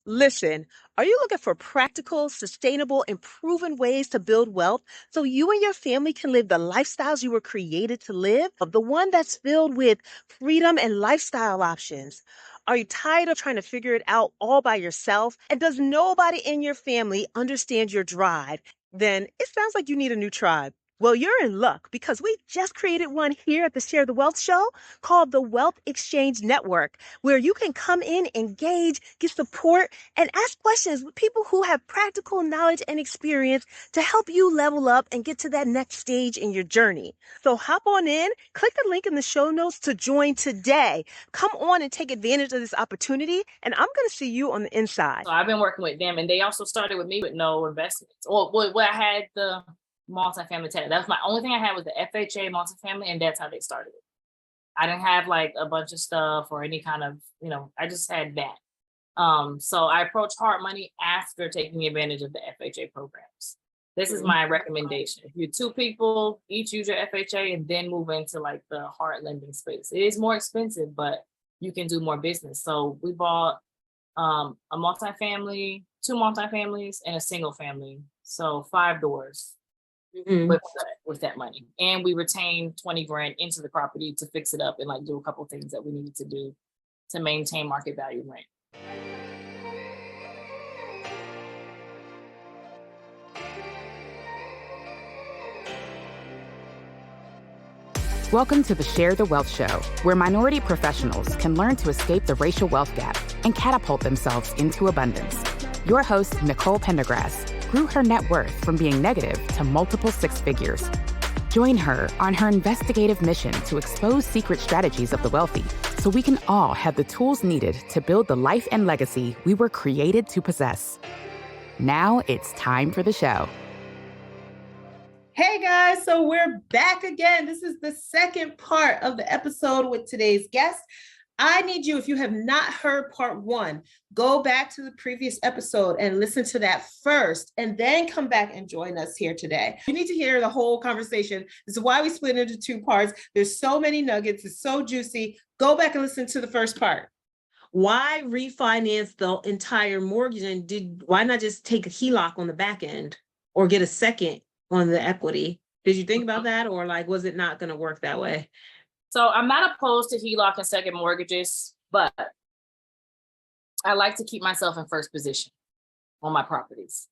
Listen, are you looking for practical, sustainable, and proven ways to build wealth so you and your family can live the lifestyles you were created to live? Of the one that's filled with freedom and lifestyle options. Are you tired of trying to figure it out all by yourself? And does nobody in your family understand your drive? Then it sounds like you need a new tribe. Well, you're in luck because we just created one here at the Share the Wealth Show called the Wealth Exchange Network, where you can come in, engage, get support, and ask questions with people who have practical knowledge and experience to help you level up and get to that next stage in your journey. So hop on in, click the link in the show notes to join today. Come on and take advantage of this opportunity, and I'm going to see you on the inside. So I've been working with them, and they also started with me with no investments. Or I had the multifamily tenant. That was my only thing I had was the FHA multifamily, and that's how they started it. I didn't have like a bunch of stuff or any kind of, I just had that. So I approached hard money after taking advantage of the FHA programs. This is my recommendation. If you're two people, each use your FHA and then move into like the hard lending space. It is more expensive, but you can do more business. So we bought a multifamily, two multifamilies, and a single family. So 5 doors. With that money, and we retained 20 grand into the property to fix it up and like do a couple things that we needed to do to maintain market value rent. Welcome to the Share the Wealth Show, where minority professionals can learn to escape the racial wealth gap and catapult themselves into abundance. Your host, Nicole Pendergrass, grew her net worth from being negative to multiple 6 figures. Join her on her investigative mission to expose secret strategies of the wealthy so we can all have the tools needed to build the life and legacy we were created to possess. Now it's time for the show. Hey guys, so we're back again. This is the second part of the episode with today's guest. I need you, if you have not heard part 1, go back to the previous episode and listen to that first, and then come back and join us here today. You need to hear the whole conversation. This is why we split into 2 parts. There's so many nuggets. It's so juicy. Go back and listen to the first part. Why refinance the entire mortgage, and why not just take a HELOC on the back end or get a second on the equity? Did you think about that, or like, was it not going to work that way? So I'm not opposed to HELOC and second mortgages, but I like to keep myself in first position on my properties.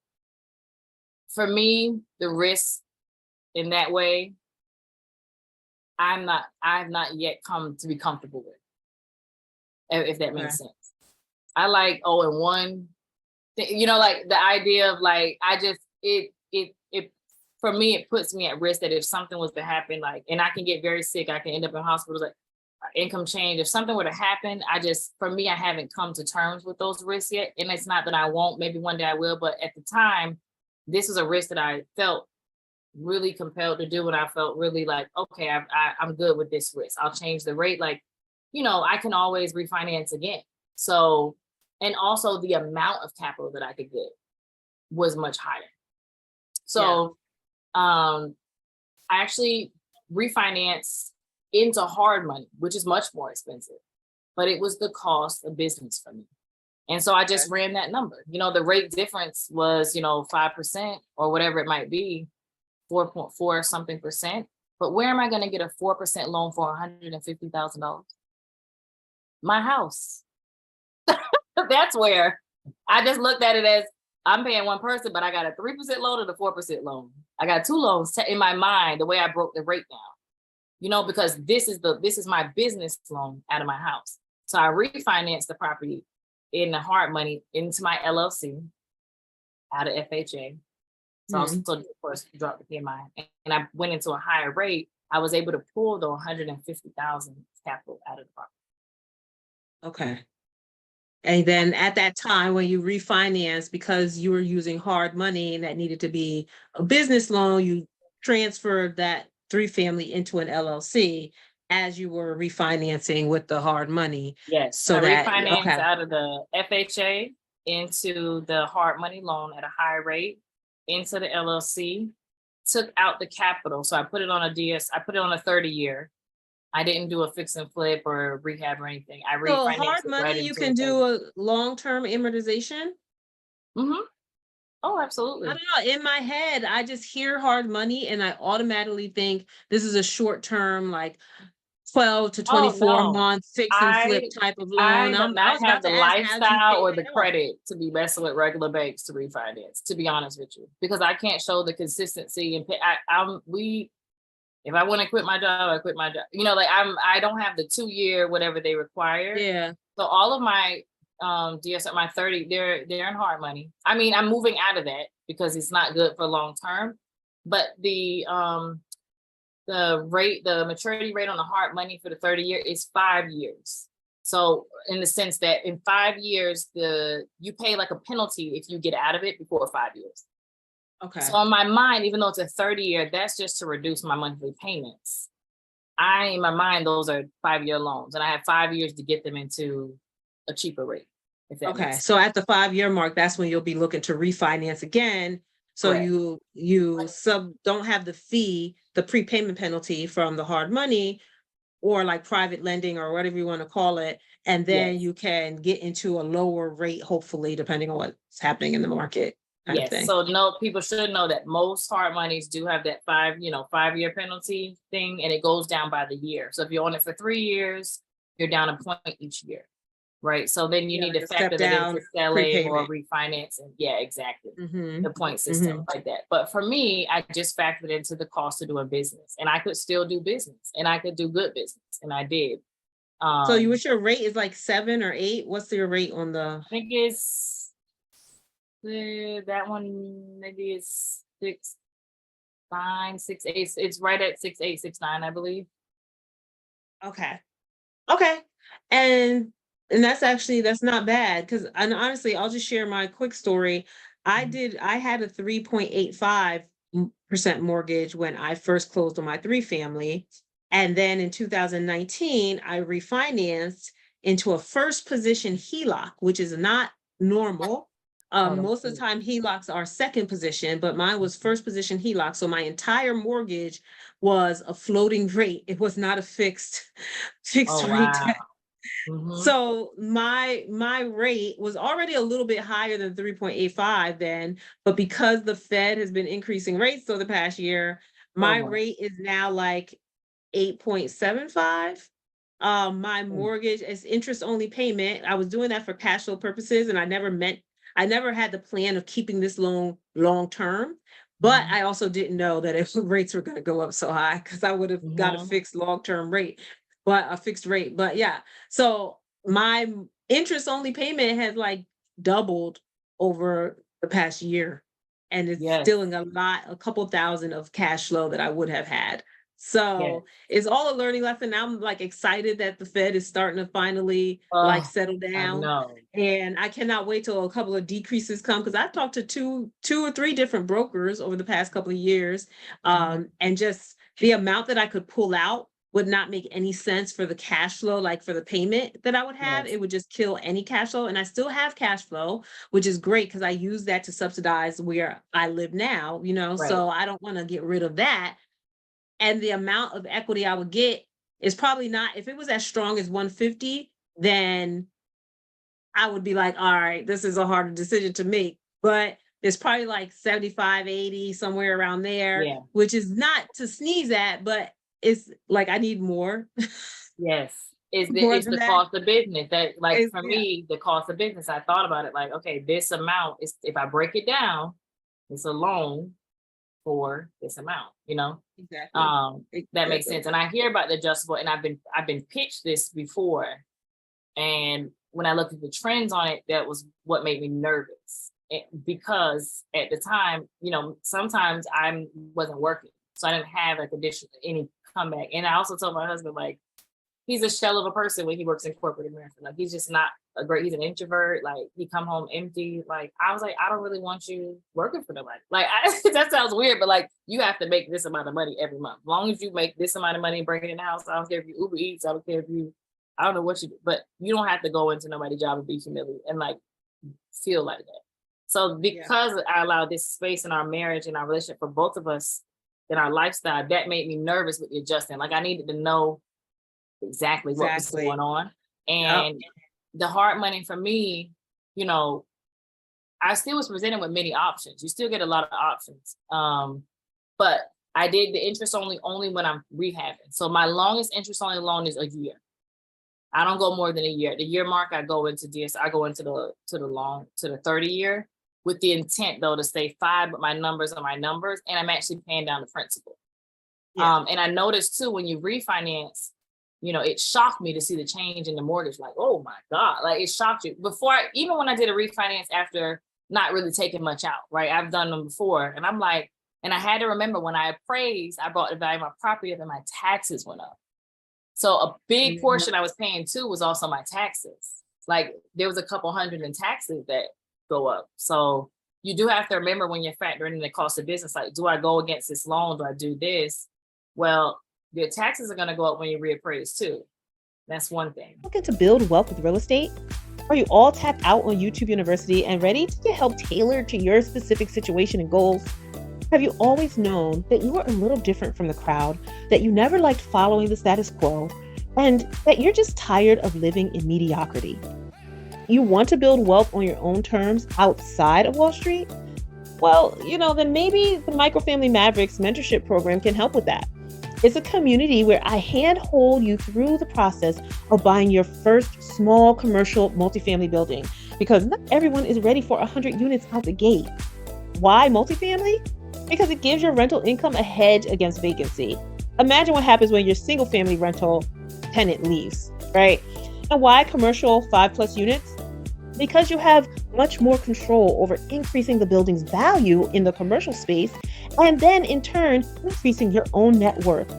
For me, the risk in that way, I've not yet come to be comfortable with, if that makes sense. I like 0-1, like the idea of like, for me, it puts me at risk that if something was to happen, like, and I can get very sick, I can end up in hospitals, like income change. If something were to happen, for me, I haven't come to terms with those risks yet. And it's not that I won't, maybe one day I will, but at the time, this is a risk that I felt really compelled to do. And I felt really like, okay, I'm good with this risk. I'll change the rate. Like, I can always refinance again. So, and also the amount of capital that I could get was much higher. So, I actually refinanced into hard money, which is much more expensive, but it was the cost of business for me. And so I just ran that number. The rate difference was, 5% or whatever it might be, 4.4 something percent. But where am I going to get a 4% loan for $150,000? My house. That's where I just looked at it as, I'm paying one person, but I got a 3% loan and a 4% loan. I got 2 loans in my mind, the way I broke the rate down, because this is my business loan out of my house. So I refinanced the property in the hard money into my LLC out of FHA. So I also, of course, dropped the PMI, and I went into a higher rate. I was able to pull the $150,000 capital out of the property. Okay. And then at that time when you refinance, because you were using hard money and that needed to be a business loan, you transferred that 3-family into an LLC as you were refinancing with the hard money. Yes. So I refinanced out of the FHA into the hard money loan at a higher rate into the LLC, took out the capital. So I put it on a 30-year. I didn't do a fix and flip or rehab or anything. I So refinanced hard it right money, you into can a do 30. a long-term amortization? Oh, I absolutely. don't know. In my head, I just hear hard money and I automatically think this is a short-term, like 12 to Oh 24 no. month fix and flip I type of I loan. do I not was have about the to ask, how'd you lifestyle pay or the that off? credit to be messing with regular banks to refinance, to be honest with you, because I can't show the consistency and pay. If I want to quit my job, I quit my job. You know, like I don't have the 2 year, whatever they require. Yeah. So all of my DS at my 30, they're in hard money. I mean, I'm moving out of that because it's not good for long term. But the maturity rate on the hard money for the 30 year is 5 years. So in the sense that in 5 years, you pay like a penalty if you get out of it before 5 years. Okay. So in my mind, even though it's a 30 year, that's just to reduce my monthly payments. In my mind, those are 5 year loans, and I have 5 years to get them into a cheaper rate. If that Okay. makes So at the 5 year mark, that's when you'll be looking to refinance again. So Correct. you don't have the prepayment penalty from the hard money, or like private lending or whatever you want to call it. And then Yes. you can get into a lower rate, hopefully, depending on what's happening in the market kind of Yes. thing. So people should know that most hard monies do have that 5 year penalty thing, and it goes down by the year. So if you own it for 3 years, you're down a point each year. Right. So then you Yeah, need like to a step factor that down into selling or prepayment. refinancing. Yeah, exactly. Mm-hmm. The point system like that. But for me, I just factored into the cost of doing business, and I could still do business, and I could do good business, and I did. So what's your rate, is like 7 or 8? What's your rate on the? I think it's that one maybe is 6.9, 6.8. It's right at 6.8, 6.9, I believe. Okay. And that's not bad, because, and honestly, I'll just share my quick story. I had a 3.85% mortgage when I first closed on my 3-family. And then in 2019, I refinanced into a first position HELOC, which is not normal. Most of the time HELOCs are second position, but mine was first position HELOC. So my entire mortgage was a floating rate. It was not a fixed Oh, rate. wow. So my rate was already a little bit higher than 3.85 then, but because the Fed has been increasing rates over the past year, my rate is now like 8.75. My mortgage is interest only payment. I was doing that for cash flow purposes, and I never had the plan of keeping this loan long term. But I also didn't know that if rates were going to go up so high, because I would have got a fixed long-term rate, but a fixed rate. But yeah, so my interest only payment has like doubled over the past year, and it's stealing a couple thousand of cash flow that I would have had. So it's all a learning lesson. Now I'm like excited that the Fed is starting to finally like settle down. And I cannot wait till a couple of decreases come, because I've talked to two or three different brokers over the past couple of years. And just the amount that I could pull out would not make any sense for the cash flow, like for the payment that I would have. It would just kill any cash flow. And I still have cash flow, which is great because I use that to subsidize where I live now, so I don't want to get rid of that. And the amount of equity I would get is probably not, if it was as strong as 150, then I would be like, all right, this is a harder decision to make. But it's probably like 75, 80, somewhere around there, which is not to sneeze at, but it's like I need more. Yes. It's the that. cost of business that, like, for me, the cost of business, I thought about it like, okay, this amount is, if I break it down, it's a loan for this amount, Exactly. That makes sense. And I hear about the adjustable, and I've been pitched this before. And when I looked at the trends on it, that was what made me nervous. Because at the time, sometimes I wasn't working. So I didn't have like any comeback. And I also told my husband, like, he's a shell of a person when he works in corporate America. Like, he's just not he's an introvert. Like, he come home empty. Like, I was like, I don't really want you working for nobody. Like, that sounds weird, but like, you have to make this amount of money every month. As long as you make this amount of money and bring it in the house, I don't care if you Uber Eats, I don't care if I don't know what you do, but you don't have to go into nobody's job and be humiliated and like feel like that. So because I allowed this space in our marriage and our relationship for both of us in our lifestyle, that made me nervous with the adjusting. Like, I needed to know exactly what was going on. Yep. And the hard money for me, you know, I still was presented with many options. You still get a lot of options. But I did the interest only when I'm rehabbing. So my longest interest only loan is a year. I don't go more than a year. The year mark, I go into I go into the 30 year with the intent though to stay 5, but my numbers are my numbers, and I'm actually paying down the principal. Yeah. And I noticed too, when you refinance, you know, it shocked me to see the change in the mortgage. Like, oh my God, like it shocked you. Even when I did a refinance after not really taking much out, right? I've done them before. And I'm like, and I had to remember when I appraised, I brought the value of my property up and my taxes went up. So a big portion I was paying too was also my taxes. Like there was a couple hundred in taxes that go up. So you do have to remember when you're factoring in the cost of business, like, do I go against this loan? Do I do this? Well, your taxes are going to go up when you reappraise too. That's one thing. Looking to build wealth with real estate? Are you all tapped out on YouTube University and ready to get help tailored to your specific situation and goals? Have you always known that you are a little different from the crowd, that you never liked following the status quo, and that you're just tired of living in mediocrity? You want to build wealth on your own terms outside of Wall Street? Well, then maybe the Microfamily Mavericks mentorship program can help with that. It's a community where I handhold you through the process of buying your first small commercial multifamily building, because not everyone is ready for 100 units out the gate. Why multifamily? Because it gives your rental income a hedge against vacancy. Imagine what happens when your single family rental tenant leaves, right? And why commercial 5+ units? Because you have much more control over increasing the building's value in the commercial space, and then in turn, increasing your own net worth.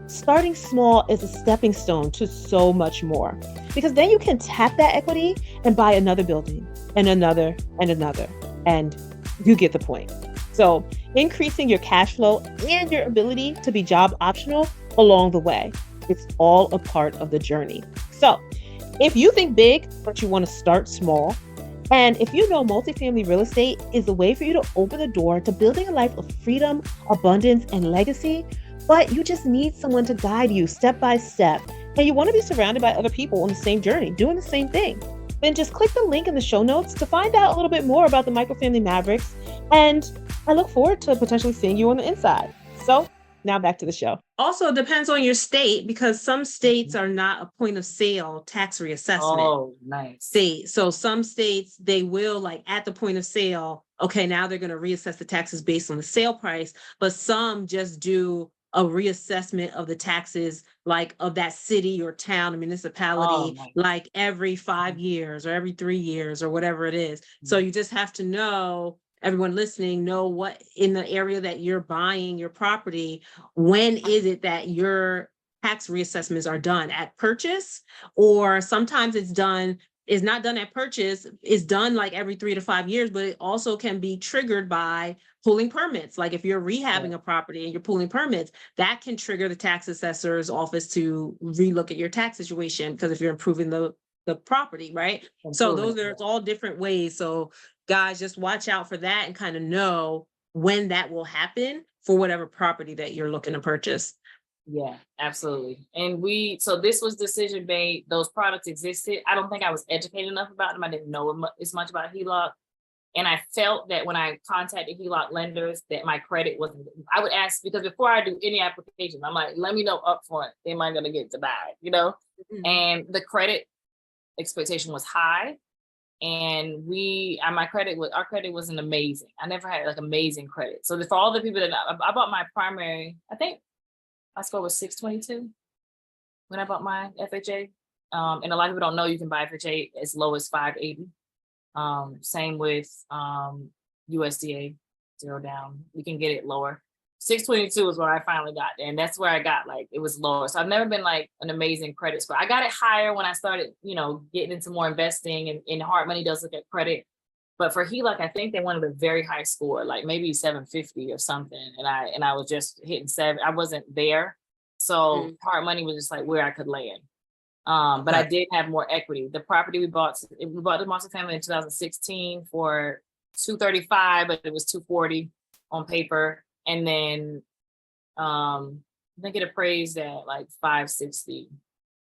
Starting small is a stepping stone to so much more, because then you can tap that equity and buy another building and another and another, and you get the point. So increasing your cash flow and your ability to be job optional along the way. It's all a part of the journey. So if you think big, but you want to start small, and if you know multifamily real estate is the way for you to open the door to building a life of freedom, abundance, and legacy, but you just need someone to guide you step by step, and you want to be surrounded by other people on the same journey, doing the same thing, then just click the link in the show notes to find out a little bit more about the Microfamily Mavericks, and I look forward to potentially seeing you on the inside. So now back to the show. Also, it depends on your state, because some states are not a point of sale tax reassessment. Oh, nice. State. So some states, they will, like at the point of sale, okay, now they're going to reassess the taxes based on the sale price, but some just do a reassessment of the taxes, like of that city or town or municipality, nice. like every 5 years or every 3 years or whatever it is. So you just have to know, everyone listening, know what in the area that you're buying your property, when is it that your tax reassessments are done at purchase, or sometimes it's not done at purchase, it's done like every 3 to 5 years, but it also can be triggered by pulling permits. Like if you're rehabbing a property and you're pulling permits, that can trigger the tax assessor's office to relook at your tax situation, because if you're improving the property, right? So it's all different ways. So guys, just watch out for that and kind of know when that will happen for whatever property that you're looking to purchase. Yeah, absolutely. And so this was decision made. Those products existed. I don't think I was educated enough about them. I didn't know as much about HELOC. And I felt that when I contacted HELOC lenders, that my credit wasn't, I would ask, because before I do any application, I'm like, let me know upfront, am I going to get denied, Mm-hmm. And the credit expectation was high. And our credit wasn't amazing. I never had like amazing credit. So for all the people that I bought my primary, I think my score was 622 when I bought my FHA. And a lot of people don't know you can buy FHA as low as 580. Same with USDA, 0 down. You can get it lower. 622 is where I finally got there. And that's where I got, like, it was lower. So I've never been like an amazing credit score. I got it higher when I started, getting into more investing, and hard money does look at credit. But for HELOC, I think they wanted a very high score, like maybe 750 or something. And I was just hitting 7. I wasn't there. So hard money was just like where I could land. But I did have more equity. The property we bought the multifamily in 2016 for $235, but it was $240 on paper. And then I think it appraised at like $560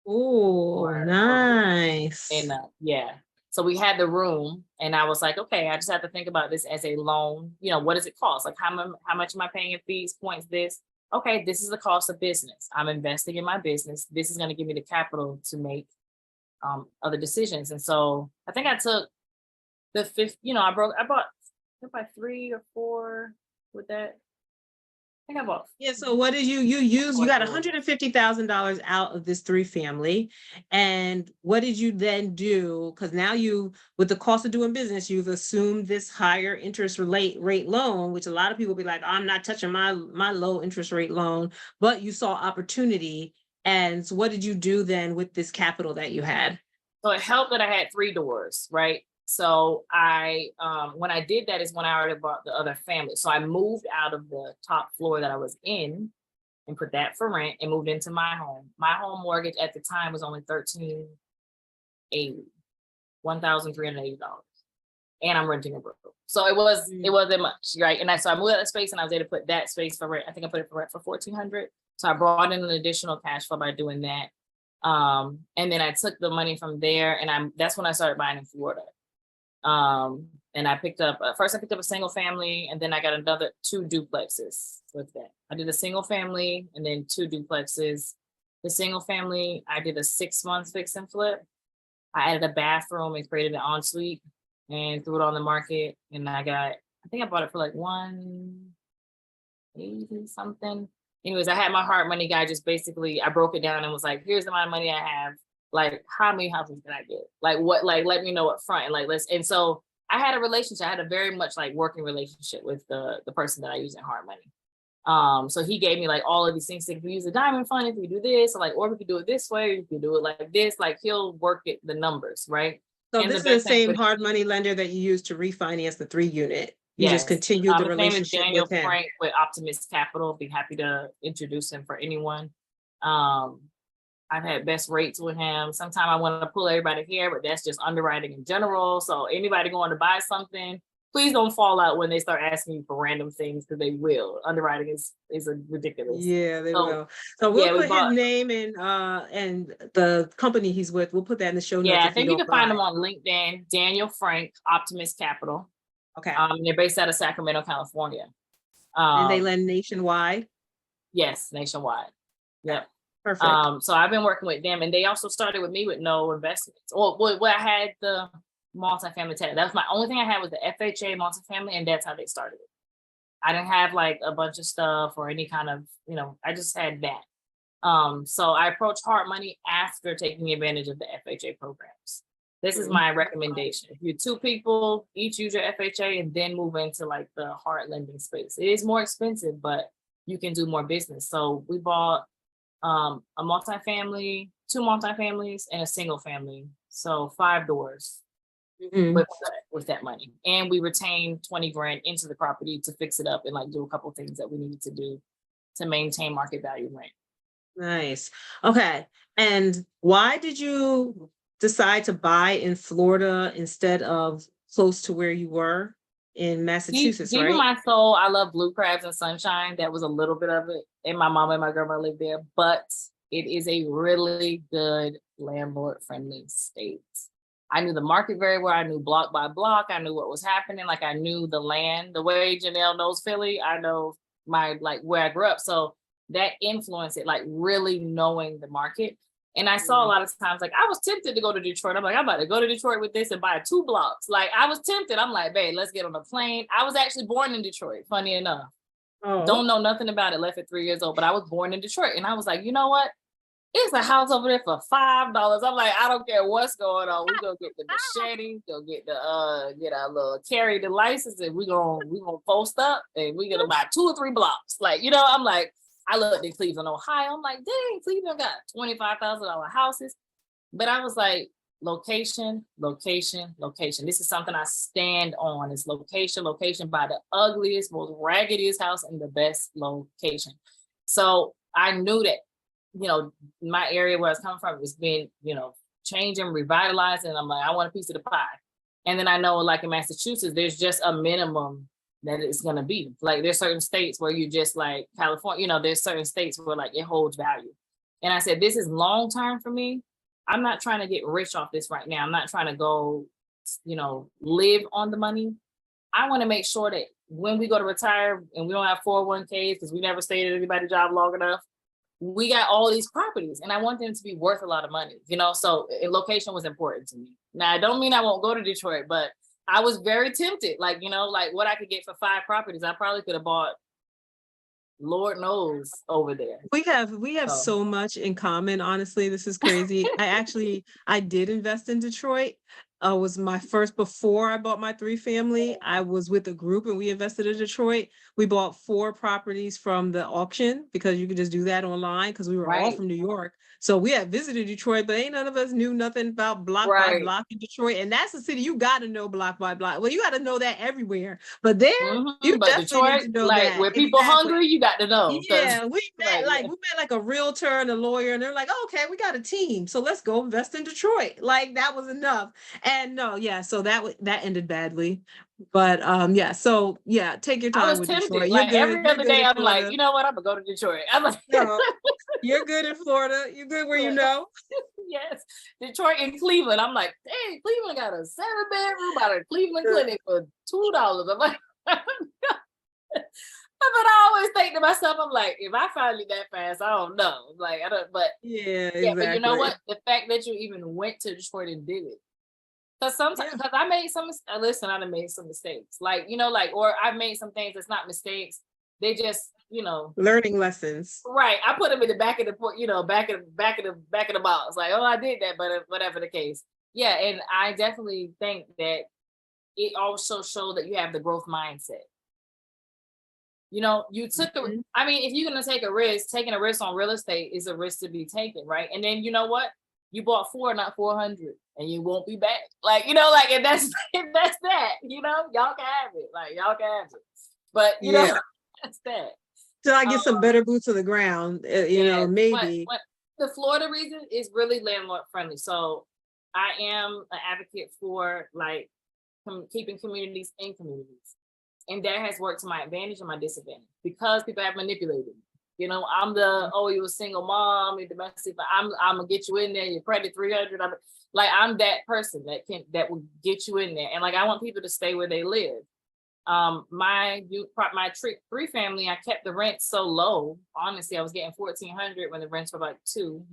Oh, nice. And yeah. So we had the room and I was like, okay, I just have to think about this as a loan. You know, what does it cost? Like how much am I paying in fees, points, this? Okay, this is the cost of business. I'm investing in my business. This is going to give me the capital to make other decisions. And so I think I took the fifth, you know, I bought 3 or 4 with that. I think I bought. Yeah, so what did you got $150,000 out of this 3-family. And what did you then do? Because now with the cost of doing business, you've assumed this higher interest rate loan, which a lot of people be like, I'm not touching my low interest rate loan, but you saw opportunity. And so what did you do then with this capital that you had? So it helped that I had 3 doors, right? So I, when I did that is when I already bought the other family. So I moved out of the top floor that I was in and put that for rent and moved into my home. My home mortgage at the time was only $1,380. And I'm renting a room. So it wasn't much, right? And so I moved out of space and I was able to put that space for rent. I think I put it for rent for $1,400. So I brought in an additional cash flow by doing that. And then I took the money from there and that's when I started buying in Florida. And I picked up a single family and then I got another 2 duplexes with that. I did a single family and then 2 duplexes. The single family, I did a 6-month fix and flip. I added a bathroom and created an ensuite and threw it on the market. And I think I bought it for like $180 something. Anyways, I had my hard money guy just basically, I broke it down and was like, here's the amount of money I have. Like, how many houses can I get? Like, what, like, let me know up front. And like, and so I had a relationship. I had a very much like working relationship with the person that I use in hard money. So he gave me like all of these things. Like, if we use a diamond fund, if we do this, or we could do it this way, you can do it like this, like he'll work it, the numbers, right? So and this is the same hard money lender that you used to refinance the 3-unit. You just continued the relationship his name is Daniel with him. Frank with Optimist Capital. Be happy to introduce him for anyone. I've had best rates with him. Sometimes I want to pull everybody here, but that's just underwriting in general. So anybody going to buy something, please don't fall out when they start asking you for random things, because they will. Underwriting is a ridiculous. Yeah, they will. So we'll put his name and the company he's with. We'll put that in the show notes. Yeah, I think you can find him on LinkedIn. Daniel Frank, Optimist Capital. Okay. They're based out of Sacramento, California. And they lend nationwide? Yes, nationwide. Yep. Perfect. So I've been working with them, and they also started with me with no investments. Well, I had the multifamily tenant. That was my only thing I had was the FHA multifamily, and that's how they started it. I didn't have like a bunch of stuff or any kind of, I just had that. So I approached hard money after taking advantage of the FHA programs. This is my recommendation. If you're 2 people, each use your FHA and then move into like the hard lending space. It is more expensive, but you can do more business. So we bought a multifamily, 2 multifamilies, and a single family. So 5 doors with that money. And we retained 20 grand into the property to fix it up and like do a couple of things that we needed to do to maintain market value rent. Nice. Okay. And why did you decide to buy in Florida instead of close to where you were in Massachusetts, right? Deep in my soul, I love blue crabs and sunshine. That was a little bit of it. And my mom and my grandma lived there, but it is a really good landlord-friendly state. I knew the market very well. I knew block by block. I knew what was happening. Like I knew the land, the way Janelle knows Philly. I know where I grew up. So that influenced it, like really knowing the market. And I saw a lot of times, like I was tempted to go to Detroit. I'm like, I'm about to go to Detroit with this and buy 2 blocks. Like I was tempted. I'm like, babe, let's get on a plane. I was actually born in Detroit, funny enough. Don't know nothing about it, left at 3 years old, but I was born in Detroit. And I was like, you know what? It's a house over there for $5. I'm like, I don't care what's going on. We go get the machete, go get get our little carry the license, and we gonna post up and we gonna buy 2 or 3 blocks. Like, I'm like, I looked in Cleveland, Ohio. I'm like, dang, Cleveland got $25,000 houses. But I was like, location, location, location. This is something I stand on. It's location, location, by the ugliest, most raggediest house in the best location. So I knew that, my area where I was coming from was being, changing, revitalizing. And I'm like, I want a piece of the pie. And then I know, like in Massachusetts, there's just a minimum that it's going to be. Like there's certain states where you just like California, there's certain states where like it holds value. And I said, this is long term for me. I'm not trying to get rich off this right now. I'm not trying to go, live on the money. I want to make sure that when we go to retire and we don't have 401ks because we never stayed at anybody's job long enough, we got all these properties and I want them to be worth a lot of money, so location was important to me. Now, I don't mean I won't go to Detroit, but I was very tempted, like what I could get for 5 properties. I probably could have bought, Lord knows, over there. We have so much in common. Honestly, this is crazy. I did invest in Detroit. Was my first, before I bought my 3-family, I was with a group and we invested in Detroit. We bought 4 properties from the auction because you could just do that online because we were all Right. from New York. So we had visited Detroit, but ain't none of us knew nothing about block by Right. block in Detroit. And that's a city you got to know block by block. Well, you got to know that everywhere. But there, you But definitely need Detroit, to know like that. where people Exactly. hungry, you got to know. Yeah, we met Like, we met like a realtor and a lawyer, and they're like, oh, okay, we got a team, so let's go invest in Detroit. Like that was enough. And no, yeah, so that ended badly. But yeah, so yeah, take your I time was with tempted. Detroit. You're Like good. every You're other good day, in I'm like, Florida. you know what? I'm gonna go to Detroit. I'm like, No, you're good in Florida. You're good where you know. yes, Detroit and Cleveland. I'm like, dang, Cleveland got a 7-bedroom out of Cleveland Clinic for $2. I'm like, but I always think to myself, I'm like, if I find it that fast, I don't know. Like, I don't, but Yeah, yeah, but you know exactly. what? The fact that you even went to Detroit and did it. Because sometimes, because I made some, listen, I done made some mistakes. Like, or I've made some things that's not mistakes. They just, Learning lessons. right. I put them in the back of the, back of the box. Like, oh, I did that, but whatever the case. Yeah. And I definitely think that it also showed that you have the growth mindset. You took I mean, if you're going to take a risk, taking a risk on real estate is a risk to be taken, right? And then you know what? You bought 4, not 400, and you won't be back. Like, and that's that, y'all can have it. Like, y'all can have it. But, that's that. Till I get some better boots on the ground, maybe. But the Florida reason is really landlord friendly. So I am an advocate for like keeping communities in communities. And that has worked to my advantage and my disadvantage because people have manipulated me. I'm the, oh, you're a single mom, you're domestic, but I'm gonna get you in there, your credit 300. I'm that person that will get you in there. And like, I want people to stay where they live. My 3-family, I kept the rent so low. Honestly, I was getting $1,400 when the rents were like $2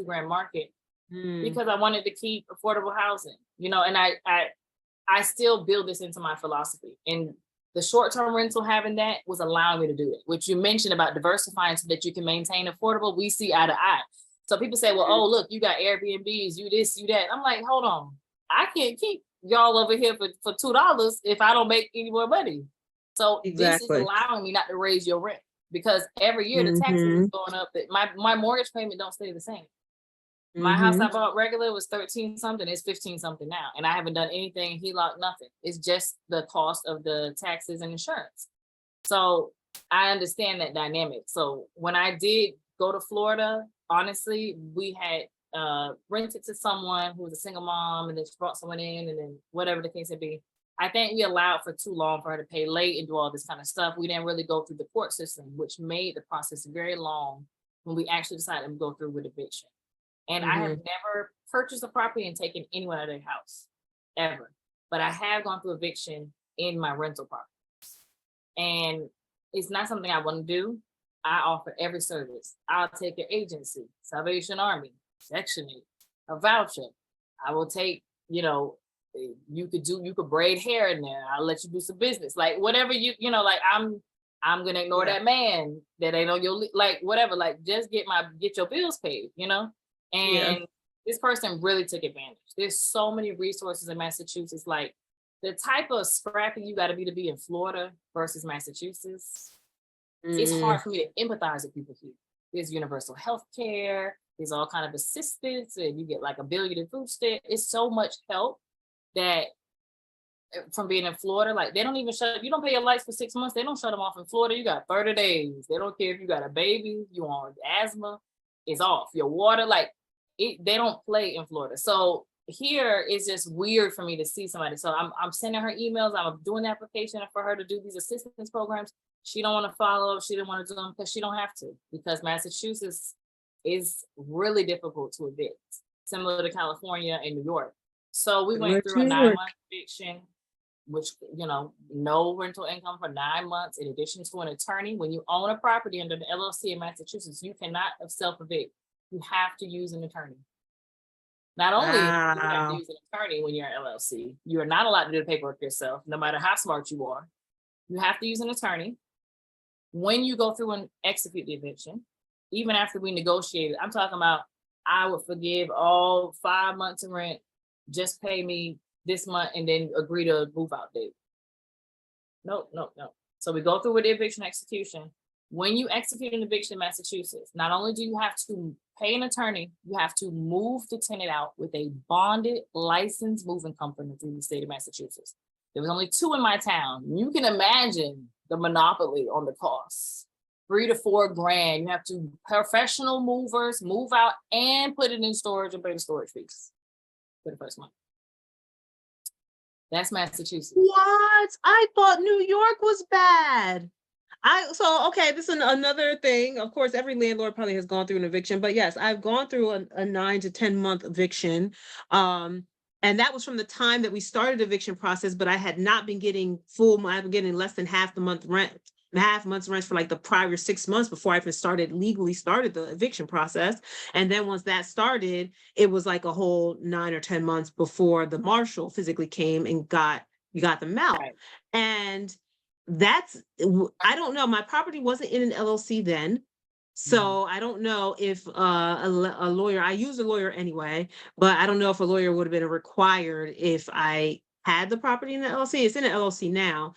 grand market, because I wanted to keep affordable housing, and I still build this into my philosophy. And the short-term rental, having that was allowing me to do it, which you mentioned about diversifying so that you can maintain affordable. We see eye to eye. So people say, well, oh, look, you got Airbnbs, you this, you that. I'm like, hold on. I can't keep y'all over here for $2 if I don't make any more money. So This is allowing me not to raise your rent because every year the taxes is going up. My mortgage payment don't stay the same. My house I bought regular was 13 something. It's 15 something now. And I haven't done anything, HELOC, nothing. It's just the cost of the taxes and insurance. So I understand that dynamic. So when I did go to Florida, honestly, we had rented to someone who was a single mom and then she brought someone in and then whatever the case may be. I think we allowed for too long for her to pay late and do all this kind of stuff. We didn't really go through the court system, which made the process very long when we actually decided to go through with eviction. And I have never purchased a property and taken anyone out of their house, ever. But I have gone through eviction in my rental properties. And it's not something I want to do. I offer every service. I'll take your agency, Salvation Army, Section 8, a voucher. I will take, you could braid hair in there. I'll let you do some business. Like whatever like I'm gonna ignore that man that ain't on your like whatever. Like just get your bills paid, And this person really took advantage. There's so many resources in Massachusetts. Like the type of scrappy you got to be in Florida versus Massachusetts. It's hard for me to empathize with people here. There's universal health care. There's all kind of assistance, and you get like $1 billion in food stamp. It's so much help that from being in Florida, like they don't even you don't pay your lights for 6 months. They don't shut them off in Florida. You got 30 days. They don't care if you got a baby, you on asthma, it's off. Your water, like they don't play in Florida. So here it's just weird for me to see somebody. So I'm sending her emails. I'm doing the application for her to do these assistance programs. She don't want to follow. She didn't want to do them because she don't have to, because Massachusetts is really difficult to evict. similar to California and New York. So we Similar went to through a New 9 York. month eviction, which, you know, no rental income for 9 months, in addition to an attorney. When you own a property under the LLC in Massachusetts, you cannot self-evict. You have to use an attorney. Not only do you have to Wow. use an attorney when you're an LLC, you are not allowed to do the paperwork yourself, no matter how smart you are. You have to use an attorney. When you go through and execute the eviction, even after we negotiated, I'm talking about, I would forgive all 5 months of rent, just pay me this month and then agree to move out date. No. So we go through with the eviction execution. When you execute an eviction in Massachusetts, not only do you have to pay an attorney, you have to move the tenant out with a bonded, licensed moving company through the state of Massachusetts. There was only 2 in my town. You can imagine the monopoly on the costs. $3 to $4 grand. You have to professional movers move out and put it in storage and pay the storage fees for the first month. That's Massachusetts. What? I thought New York was bad. Okay, this is another thing. Of course, every landlord probably has gone through an eviction, but yes, I've gone through a 9 to 10 month eviction. And that was from the time that we started the eviction process, but I had not been getting I've been getting less than half month's rent for like the prior 6 months before I even legally started the eviction process. And then once that started, it was like a whole 9 or 10 months before the marshal physically came and got them out. Right. And I don't know. My property wasn't in an LLC then. So I don't know if a lawyer, I use a lawyer anyway, but I don't know if a lawyer would have been required if I had the property in the LLC. It's in an LLC now.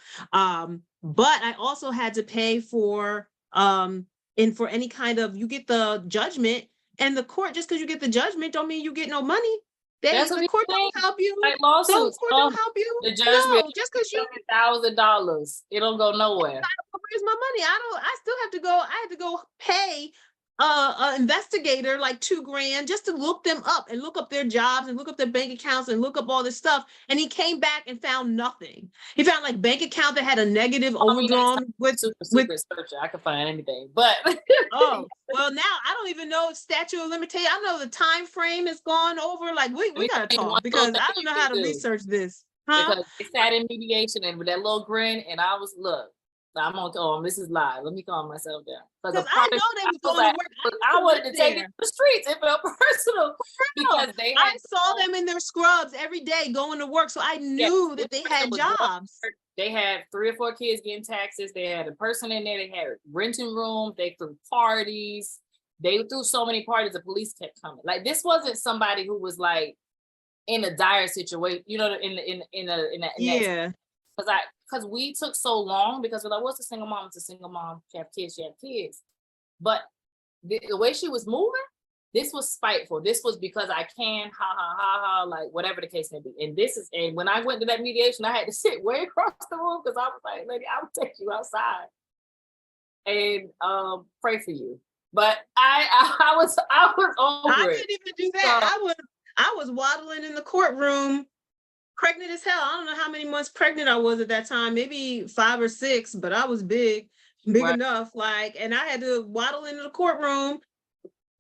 But I also had to pay for for any kind of, you get the judgment, and the court, just because you get the judgment don't mean you get no money. That's what The court saying. don't help you. Like The lawsuits. court don't help you. The judgment, No, just because you $7,000, it don't go nowhere. where's my money? I still have to go. I had to go pay an investigator like $2 grand just to look them up and look up their jobs and look up their bank accounts and look up all this stuff. And he came back and found nothing. He found like bank account that had a negative overdrawn with Super secret searcher. I could find anything, but oh well, now I don't even know if statute of limitation. I know the time frame is gone over. Like we gotta talk because I don't know how to research this. Huh? Because they sat in mediation and with that little grin, and I was, look, I'm on this is live. Let me calm myself down. Because I know they was going to work. I wanted to take it to the streets. It felt personal because I saw them in their scrubs every day going to work. So I knew that they had jobs. They had 3 or 4 kids getting taxes. They had a person in there. They had renting rooms. They threw parties. They threw so many parties. The police kept coming. Like, this wasn't somebody who was like in a dire situation, you know, Yeah. Because we took so long because we're like, what's a single mom? It's a single mom. She have kids. But the way she was moving, this was spiteful. This was because I can, like whatever the case may be. And when I went to that mediation, I had to sit way across the room because I was like, lady, I will take you outside and pray for you. But I was over I it. couldn't even do that. I was waddling in the courtroom, pregnant as hell. I don't know how many months pregnant I was at that time, maybe 5 or 6, but I was big right. enough. Like, and I had to waddle into the courtroom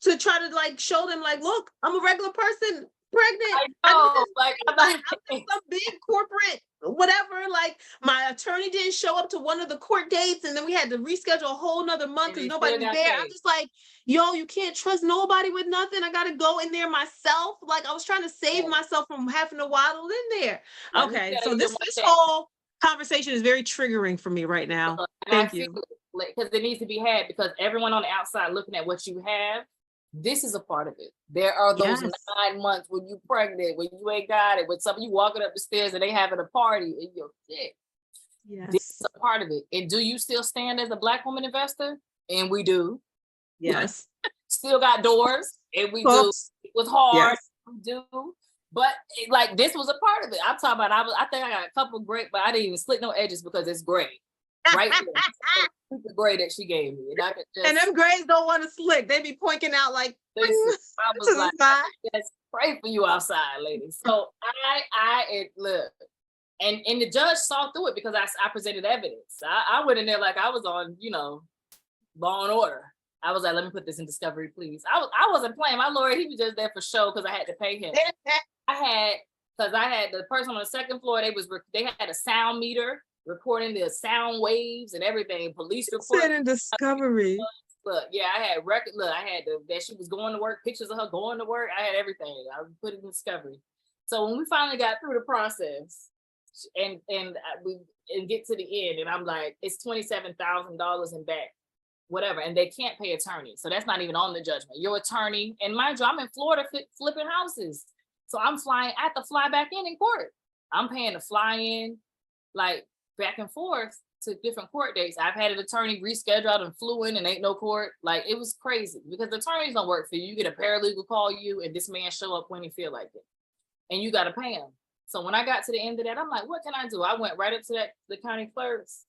to try to like show them, like, look, I'm a regular person, pregnant. I know, I'm some big corporate whatever. Like, my attorney didn't show up to one of the court dates, and then we had to reschedule a whole nother month because nobody was there. I'm just like, yo, you can't trust nobody with nothing. I gotta go in there myself. Like, I was trying to save myself from having to waddle in there. Okay, so this whole conversation is very triggering for me right now. Thank you. Because it needs to be had, because everyone on the outside looking at what you have, this is a part of it. There are those 9 months when you pregnant, when you ain't got it, when some of you walking up the stairs and they having a party and you're sick. Yes. This is a part of it. And do you still stand as a Black woman investor? And we do. Yes. Still got doors, and we do. It was hard. Yes. We do. But like, this was a part of it. I'm talking about, I think I got a couple great, but I didn't even slit no edges because it's gray. Right there. The gray that she gave me. And them grays don't want to slick. They be pointing out like, I was like, let's pray for you outside, ladies. So I look, and the judge saw through it because I presented evidence. I went in there like I was on, Law and Order. I was like, let me put this in discovery, please. I wasn't playing. My lawyer, he was just there for show because I had to pay him. Because I had the person on the second floor, they had a sound meter recording the sound waves and everything. Police report. Said in discovery. Look, yeah, I had record. Look, I had that she was going to work, pictures of her going to work. I had everything. I put it in discovery. So when we finally got through the process and get to the end, and I'm like, it's $27,000 in back, whatever, and they can't pay attorney. So that's not even on the judgment. Your attorney, and mind you, I'm in Florida flipping houses. So I have to fly back in court. I'm paying to fly in, like back and forth to different court dates. I've had an attorney rescheduled and flew in and ain't no court. Like, it was crazy because the attorneys don't work for you. You get a paralegal call you and this man show up when he feel like it. And you got to pay him. So when I got to the end of that, I'm like, what can I do? I went right up to the county clerks.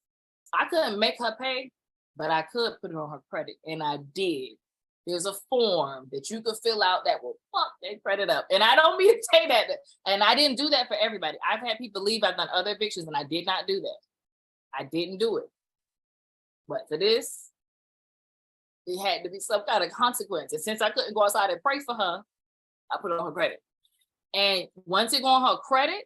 I couldn't make her pay, but I could put it on her credit. And I did. There's a form that you could fill out that will fuck their credit up. And I don't mean to say that. And I didn't do that for everybody. I've had people leave. I've done other evictions and I did not do that. I didn't do it. But for this, it had to be some kind of consequence. And since I couldn't go outside and pray for her, I put it on her credit. And once it go on her credit,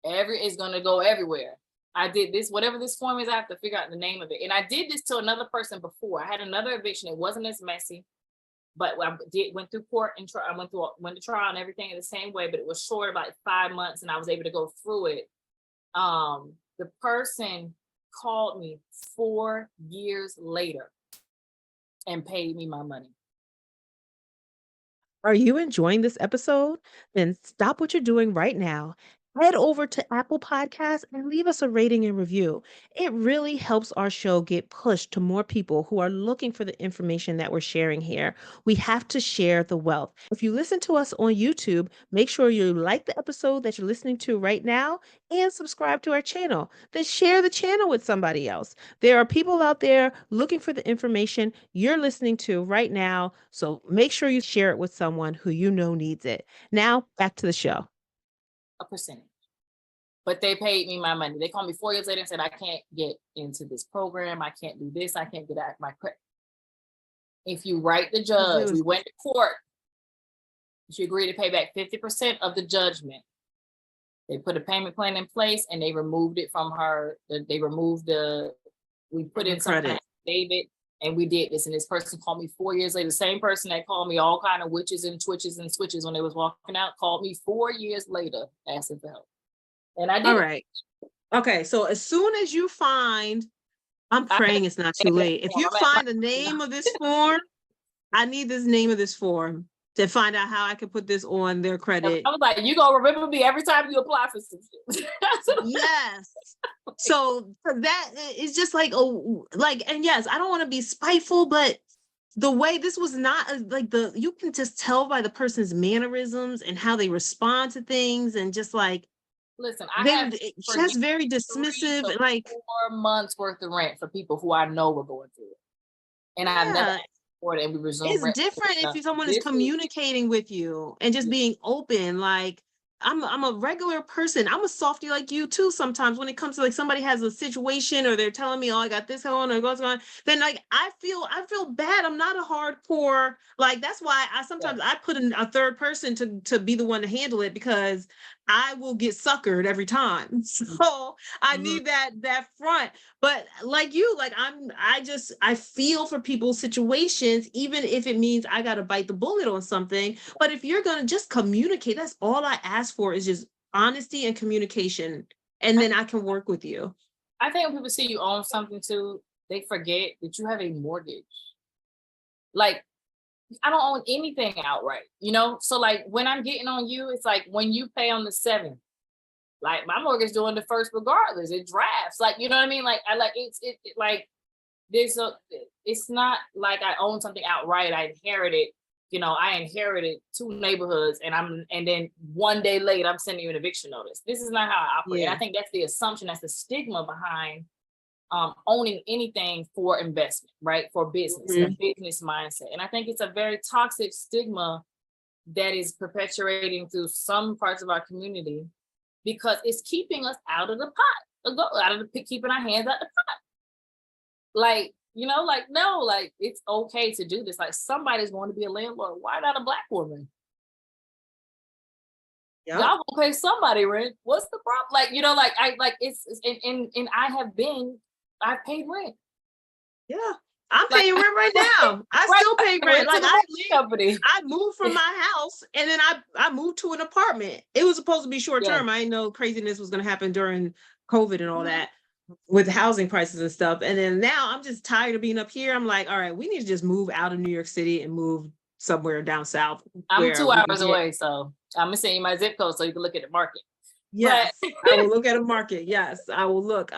it's gonna go everywhere. I did this, whatever this form is, I have to figure out the name of it. And I did this to another person before. I had another eviction. It wasn't as messy, but I went through court and I went to trial and everything in the same way, but it was short, about 5 months, and I was able to go through it. The person called me 4 years later and paid me my money. Are you enjoying this episode? Then stop what you're doing right now. Head over to Apple Podcasts and leave us a rating and review. It really helps our show get pushed to more people who are looking for the information that we're sharing here. We have to share the wealth. If you listen to us on YouTube, make sure you like the episode that you're listening to right now and subscribe to our channel. Then share the channel with somebody else. There are people out there looking for the information you're listening to right now, so make sure you share it with someone who you know needs it. Now, back to the show. A percentage. But they paid me my money. They called me 4 years later and said, I can't get into this program. I can't do this. I can't get out my credit. If you write the judge, we went to court. She agreed to pay back 50% of the judgment. They put a payment plan in place and they removed it from her. We put in some David, and we did this. And this person called me 4 years later. The same person that called me all kind of witches and twitches and switches when they was walking out called me 4 years later asking for help. And I did. All right. Okay. So as soon as you find, I'm praying it's not too late. If you find the name of this form, I need this name of this form to find out how I can put this on their credit. I was like, you gonna remember me every time you apply for some shit. Yes. So that is just like, and yes, I don't want to be spiteful, but the way this was not you can just tell by the person's mannerisms and how they respond to things, and just like, listen, that's very dismissive. 4 months worth of rent for people who I know were going through it, and I've never asked for it, and we resumed. It's different if someone is communicating with you and just being open. Like, I'm a regular person. I'm a softie like you too. Sometimes when it comes to like somebody has a situation or they're telling me, oh, I got this going or what's going on, then like I feel bad. I'm not a hardcore, like, that's why I sometimes I put in a third person to be the one to handle it, because I will get suckered every time. So I need that front. But like you, like I feel for people's situations, even if it means I got to bite the bullet on something. But if you're going to just communicate, that's all I ask for, is just honesty and communication. And then I can work with you. I think when people see you own something too, they forget that you have a mortgage. Like, I don't own anything outright, So like when I'm getting on you, it's like when you pay on the 7th, like my mortgage doing the 1st regardless. It drafts, like, you know what I mean? Like it's not like I own something outright. I inherited 2 neighborhoods, and then one day later I'm sending you an eviction notice. This is not how I operate. Yeah. I think that's the assumption, that's the stigma behind owning anything for investment, right? For business, a business mindset. And I think it's a very toxic stigma that is perpetuating through some parts of our community, because it's keeping us out of the pot, keeping our hands out the pot. Like, like, no, like, it's okay to do this. Like, somebody's going to be a landlord. Why not a Black woman? Yep. Y'all gonna pay somebody rent. What's the problem? Like, like, I've paid rent. Yeah. I'm paying rent right now. I still pay rent. Like, I moved from my house and then I moved to an apartment. It was supposed to be short term. I didn't know craziness was going to happen during COVID and all that with housing prices and stuff. And then now I'm just tired of being up here. I'm like, all right, we need to just move out of New York City and move somewhere down south. I'm 2 hours away, so I'm gonna send you my zip code so you can look at the market. Yes, I will look at a market. Yes, I will look.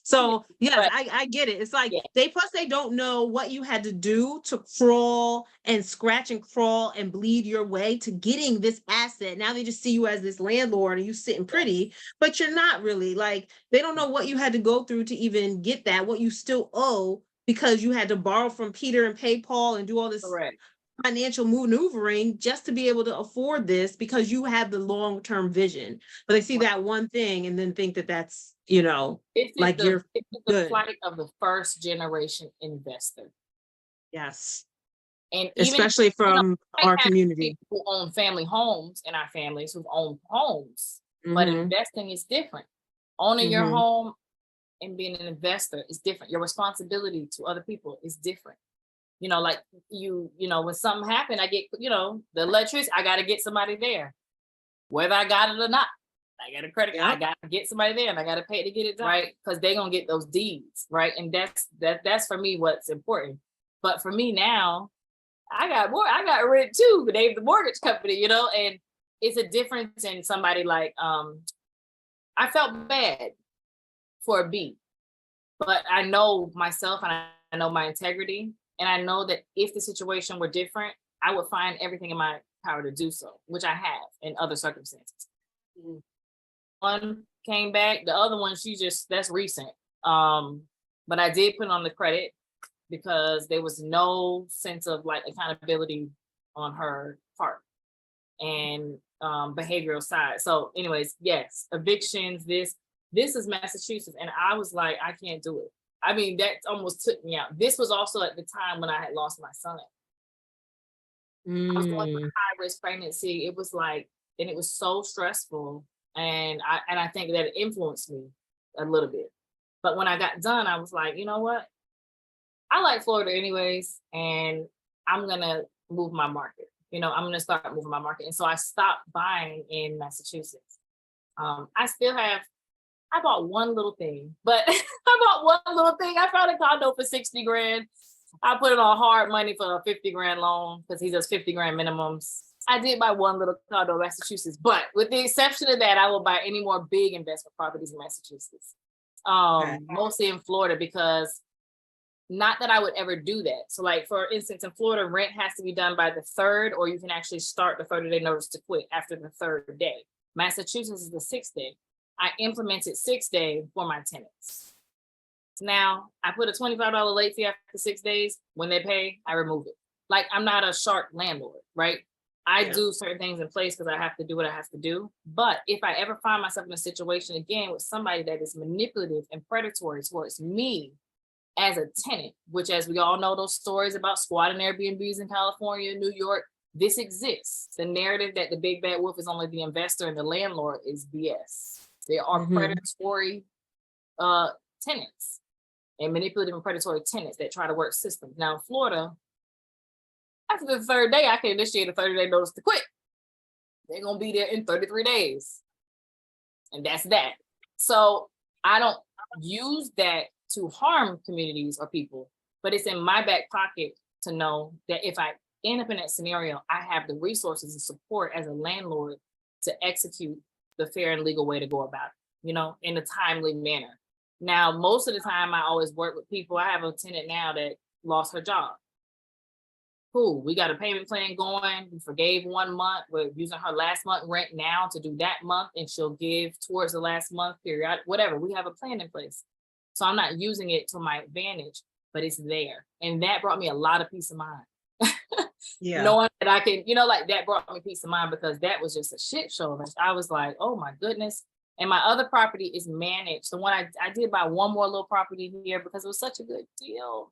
So yes, I get it. It's like they don't know what you had to do to crawl and scratch and crawl and bleed your way to getting this asset. Now they just see you as this landlord and you sitting pretty, but you're not really. Like, they don't know what you had to go through to even get that, what you still owe because you had to borrow from Peter and pay Paul and do all this financial maneuvering just to be able to afford this because you have the long-term vision. But they see that one thing and then think that that's, it's like the plight of the first generation investor. Yes. And especially from our community who own family homes in our families who own homes, but investing is different. Owning your home and being an investor is different. Your responsibility to other people is different. Like when something happened, I get, the electricity, I got to get somebody there, whether I got it or not. I got a credit card, I got to get somebody there and I got to pay to get it done, right? Because they're going to get those deeds, right? And that's for me what's important. But for me now, I got rent too. They the mortgage company, and it's a difference in somebody like, I felt bad for a B, but I know myself and I know my integrity. And I know that if the situation were different, I would find everything in my power to do so, which I have in other circumstances. One came back, the other one, that's recent. But I did put on the credit because there was no sense of like accountability on her part and behavioral side. So anyways, yes, evictions, this is Massachusetts. And I was like, I can't do it. I mean, that almost took me out. This was also at the time when I had lost my son. I was going through a high-risk pregnancy. It was like, and it was so stressful. And I think that it influenced me a little bit. But when I got done, I was like, you know what? I like Florida anyways, and I'm going to move my market. I'm going to start moving my market. And so I stopped buying in Massachusetts. I bought one little thing, but I found a condo for 60 grand. I put it on hard money for a 50 grand loan because he does 50 grand minimums. I did buy one little condo in Massachusetts, but with the exception of that, I will buy any more big investment properties in Massachusetts. Mostly in Florida, because not that I would ever do that. So like, for instance, in Florida, rent has to be done by the 3rd, or you can actually start the 30-day notice to quit after the 3rd day. Massachusetts is the 6th day. I implemented 6 day for my tenants. Now I put a $25 late fee after 6 days. When they pay, I remove it. Like, I'm not a shark landlord, right? I do certain things in place because I have to do what I have to do. But if I ever find myself in a situation again with somebody that is manipulative and predatory towards me as a tenant, which, as we all know, those stories about squatting Airbnbs in California, New York, this exists. The narrative that the big bad wolf is only the investor and the landlord is BS. There are predatory tenants and manipulative and predatory tenants that try to work systems. Now in Florida, after the 3rd day, I can initiate a 30-day notice to quit. They're going to be there in 33 days. And that's that. So I don't use that to harm communities or people, but it's in my back pocket to know that if I end up in that scenario, I have the resources and support as a landlord to execute the fair and legal way to go about it, in a timely manner. Now, most of the time I always work with people. I have a tenant now that lost her job. Cool, we got a payment plan going. We forgave 1 month. We're using her last month rent now to do that month, and she'll give towards the last month period, whatever. We have a plan in place. So I'm not using it to my advantage, but it's there. And that brought me a lot of peace of mind. Knowing that I can, that brought me peace of mind, because that was just a shit show. I was like, oh my goodness. And my other property is managed. The one I did buy one more little property here because it was such a good deal.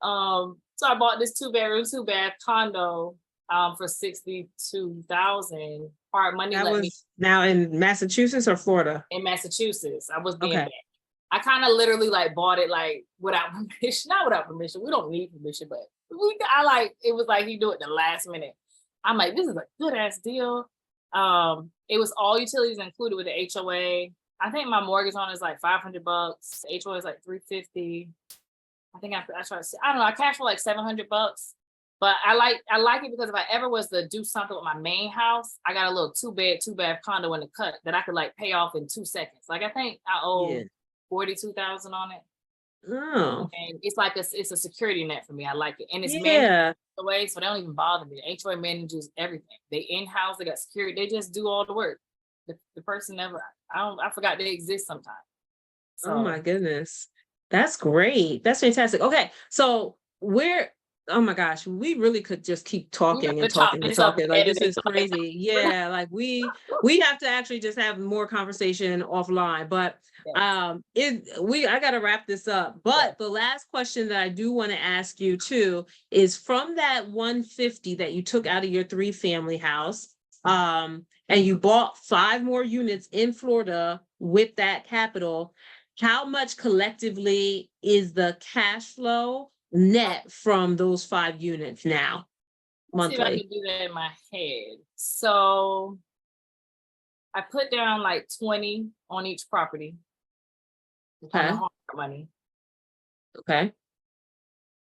So I bought this 2-bedroom, 2-bath condo for $62,000. Hard money That let me was now in Massachusetts or Florida? in Massachusetts. I was being Okay. bad. I kind of literally like bought it like without permission, not without permission. We don't need permission, but it was like he do it the last minute. I'm like, this is a good ass deal. It was all utilities included with the HOA. I think my mortgage on is like $500. HOA is like $350. I think I tried to say, I don't know, I cashed for like $700. But I like it because if I ever was to do something with my main house, I got a little 2-bath condo in the cut that I could like pay off in 2 seconds. Like I think I owe $42,000 on it. Oh. And it's like it's a security net for me. I like it. And it's managed Yeah. away, so they don't even bother me. The HOA manages everything. They in-house, they got security, they just do all the work. The person never, I forgot they exist sometimes. So, Oh my goodness. That's great. That's fantastic. Okay. So oh my gosh, we really could just keep talking and talking and talking. Like this is crazy. Yeah. Like we have to actually just have more conversation offline, but I gotta wrap this up. But the last question that I do want to ask you too is from that 150 that you took out of your 3-family house, and you bought 5 more units in Florida with that capital, how much collectively is the cash flow net from those 5 units now let's see if I monthly? can do that in my head. So I put down like 20 on each property. Okay. On the hard money. Okay.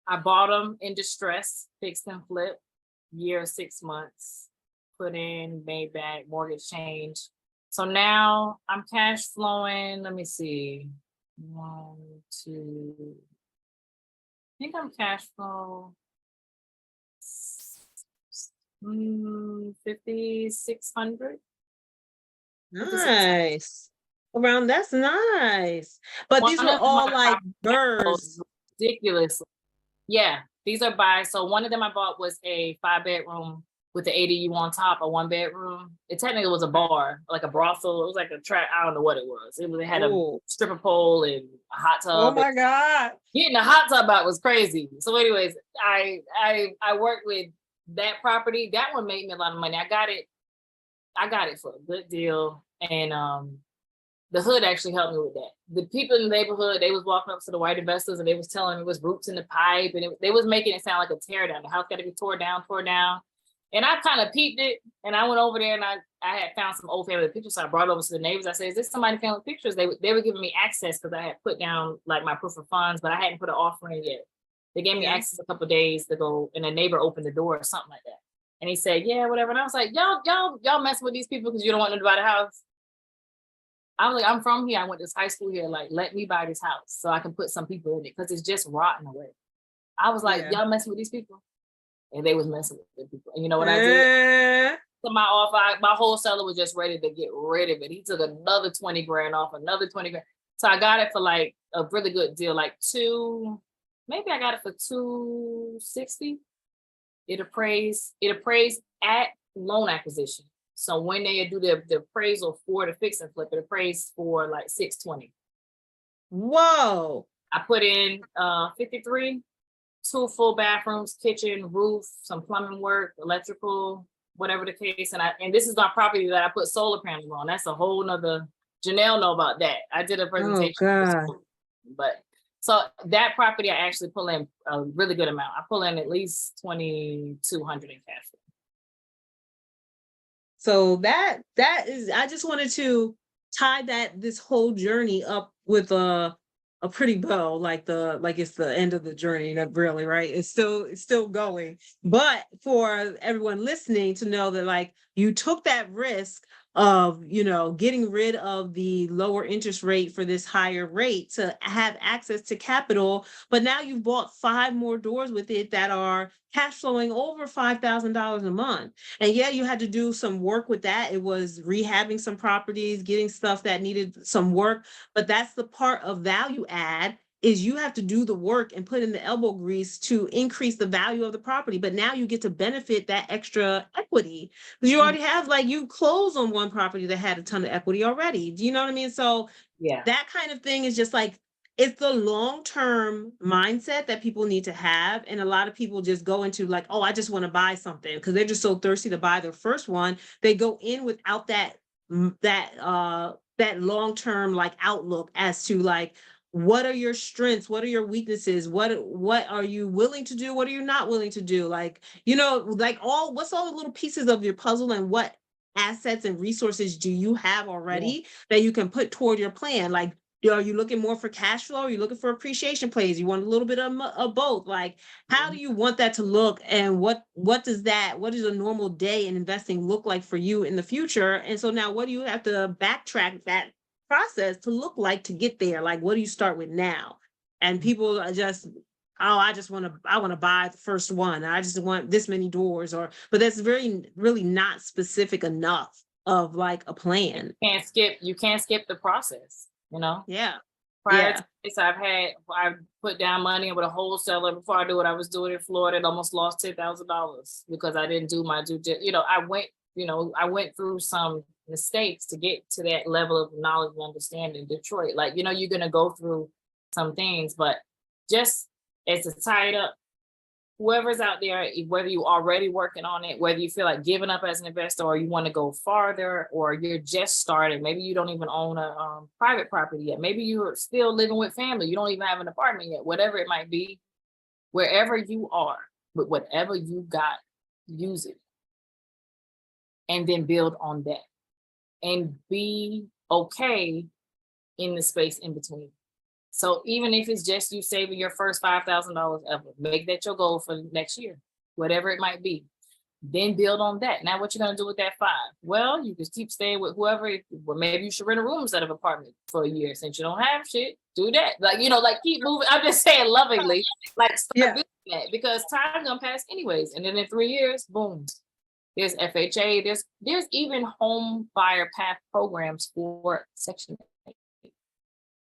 I bought them in distress, fixed and flip, year 6 months, put in, made back, mortgage change. So now I'm cash flowing. Let me see. 1, 2. I think I'm cash flow 5,600. Nice. Around that's nice. But these One were of all my like properties burrs. ridiculous. Yeah, these are buys. So one of them I bought was a 5-bedroom with the ADU on top, a 1-bedroom. It technically was a bar, like a brothel. It was like a track. I don't know what it was. It had a stripper pole and a hot tub. Oh my God. Getting a hot tub out was crazy. So anyways, I worked with that property. That one made me a lot of money. I got it for a good deal. And the hood actually helped me with that. The people in the neighborhood, they was walking up to the white investors and they was telling me it was roots in the pipe, and they was making it sound like a tear down. The house got to be tore down. And I kind of peeped it, and I went over there and I had found some old family pictures. So I brought over to the neighbors. I said, "Is this somebody family pictures?" They were giving me access because I had put down like my proof of funds, but I hadn't put an offer in yet. They gave me access a couple of days to go, and a neighbor opened the door or something like that. And he said, "Yeah, whatever." And I was like, "Y'all messing with these people because you don't want them to buy the house." I was like, "I'm from here. I went to high school here. Like, let me buy this house so I can put some people in it because it's just rotten away." I was like, "Y'all messing with these people?" And they was messing with the people. And you know what I did? So my offer, my wholesaler was just ready to get rid of it. He took another 20 grand off, another 20 grand. So I got it for like a really good deal, like maybe I got it for 260. It appraised at loan acquisition. So when they do the appraisal for the fix and flip, it appraised for like 620. Whoa. I put in 53, 2 full bathrooms, kitchen, roof, some plumbing work, electrical, whatever the case. And this is my property that I put solar panels on. That's a whole nother, Janelle know about that. I did a presentation. Oh, God. But so that property, I actually pull in a really good amount. I pull in at least 2,200 in cash flow. So that is, I just wanted to tie this whole journey up with a pretty bow, like it's the end of the journey, not really, right? It's still going. But for everyone listening to know that like you took that risk of, getting rid of the lower interest rate for this higher rate to have access to capital, but now you've bought 5 more doors with it that are cash flowing over $5,000 a month. And yeah, you had to do some work with that. It was rehabbing some properties, getting stuff that needed some work, but that's the part of value add is you have to do the work and put in the elbow grease to increase the value of the property. But now you get to benefit that extra equity because you already have, like, you closed on one property that had a ton of equity already. Do you know what I mean? So that kind of thing is just like it's the long-term mindset that people need to have. And a lot of people just go into like, oh, I just want to buy something because they're just so thirsty to buy their first one. They go in without that long-term like outlook as to like, what are your strengths? What are your weaknesses? What are you willing to do? What are you not willing to do? Like, like what's all the little pieces of your puzzle, and what assets and resources do you have already that you can put toward your plan? Like, are you looking more for cash flow? Are you looking for appreciation plays? You want a little bit of both? Like, how do you want that to look? And what does a normal day in investing look like for you in the future? And so now what do you have to backtrack that process to look like to get there? Like, what do you start with now? And people are just, oh, I want to buy the first one. I just want this many doors, but that's really not specific enough of like a plan. You can't skip the process, Yeah. Prior to this, I put down money with a wholesaler before I knew what I was doing in Florida, and almost lost $10,000 because I didn't do my I went through some mistakes to get to that level of knowledge and understanding. Detroit, like, you're going to go through some things, but just as a tied up, whoever's out there, whether you're already working on it, whether you feel like giving up as an investor, or you want to go farther, or you're just starting, maybe you don't even own a private property yet. Maybe you're still living with family. You don't even have an apartment yet, whatever it might be, wherever you are, with whatever you got, use it. And then build on that and be okay in the space in between. So even if it's just you saving your first $5,000 ever, make that your goal for next year, whatever it might be. Then build on that. Now, what you're going to do with that $5,000? Well, you just keep staying with whoever. Well, maybe you should rent a room instead of an apartment for a year. Since you don't have shit, do that. Like, keep moving. I'm just saying lovingly, like, start doing that, because time's going to pass anyways. And then in 3 years, boom. There's FHA. There's even home buyer path programs for Section 8.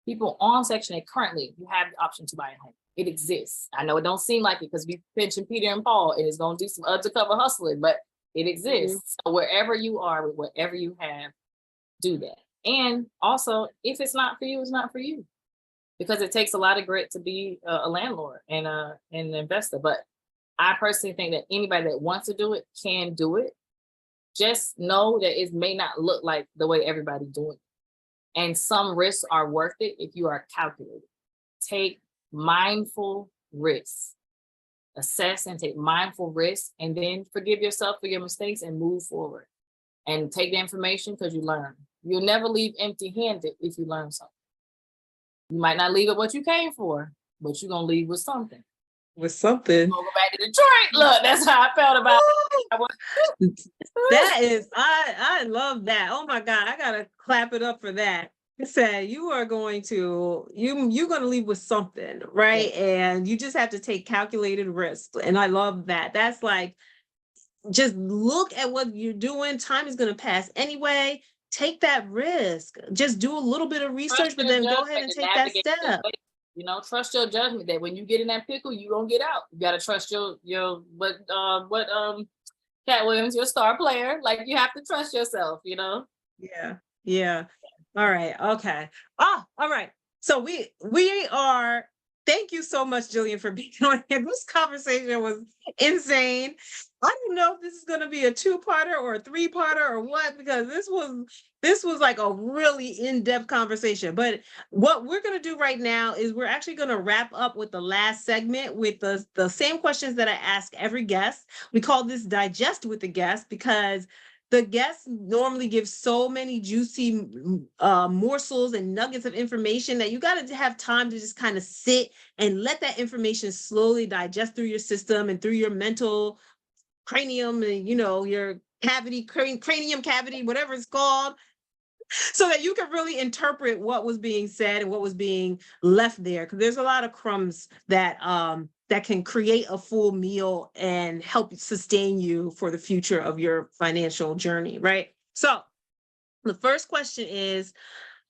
People on Section 8 currently, you have the option to buy a home. It exists. I know it don't seem like it because we mentioned Peter and Paul, and it's going to do some undercover hustling, but it exists. So wherever you are with whatever you have, do that. And also, if it's not for you, it's not for you, because it takes a lot of grit to be a landlord and an investor. But I personally think that anybody that wants to do it can do it. Just know that it may not look like the way everybody's doing it. And some risks are worth it if you are calculated. Take mindful risks. Assess and take mindful risks, and then forgive yourself for your mistakes and move forward. And take the information, because you learn. You'll never leave empty-handed if you learn something. You might not leave with what you came for, but you're going to leave with something. With something. Go back to Detroit. Look, that's how I felt about it. That is, I love that. Oh my God, I gotta clap it up for that. It said you're going to leave with something, right? Yeah. And you just have to take calculated risks. And I love that. That's like, just look at what you're doing. Time is going to pass anyway. Take that risk. Just do a little bit of research, but then go ahead and take that step. Trust your judgment that when you get in that pickle, you gonna get out. You gotta trust your Cat Williams, your star player. Like, you have to trust yourself, Yeah. All right. Okay. Oh, all right. So we are. Thank you so much, Jillian, for being on here. This conversation was insane. I don't know if this is going to be a 2-parter or a 3-parter or what, because this was like a really in-depth conversation. But what we're going to do right now is we're actually going to wrap up with the last segment with the same questions that I ask every guest. We call this Digest with the Guest, because the guests normally give so many juicy morsels and nuggets of information that you got to have time to just kind of sit and let that information slowly digest through your system and through your mental cranium and, your cavity, cranium cavity, whatever it's called, so that you can really interpret what was being said and what was being left there. Because there's a lot of crumbs that can create a full meal and help sustain you for the future of your financial journey, right? So the first question is,